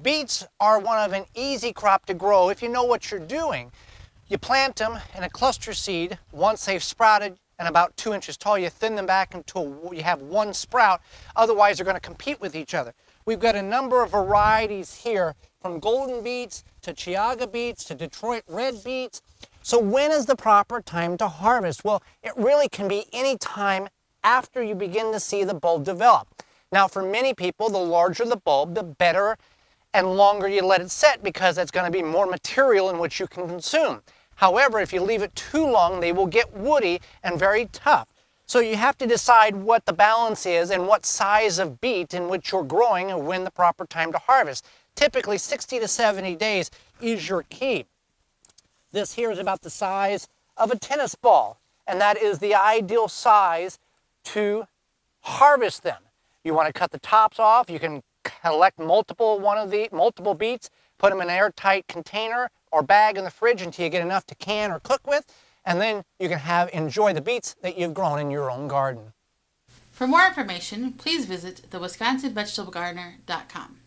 Beets are one of an easy crop to grow if you know what you're doing. You plant them in a cluster seed. Once they've sprouted and about 2 inches tall, you thin them back until you have one sprout. Otherwise, they're going to compete with each other. We've got a number of varieties here, from golden beets to Chiaga beets to Detroit red beets. So when is the proper time to harvest? Well, it really can be any time after you begin to see the bulb develop. Now, for many people, the larger the bulb, the better and longer you let it set, because that's going to be more material in which you can consume. However, if you leave it too long, they will get woody and very tough. So you have to decide what the balance is and what size of beet in which you're growing and when the proper time to harvest. Typically 60 to 70 days is your key. This here is about the size of a tennis ball, and that is the ideal size to harvest them. You want to cut the tops off. You can collect multiple beets, put them in an airtight container or bag in the fridge until you get enough to can or cook with, and then you can enjoy the beets that you've grown in your own garden. For more information, please visit thewisconsinvegetablegardener.com.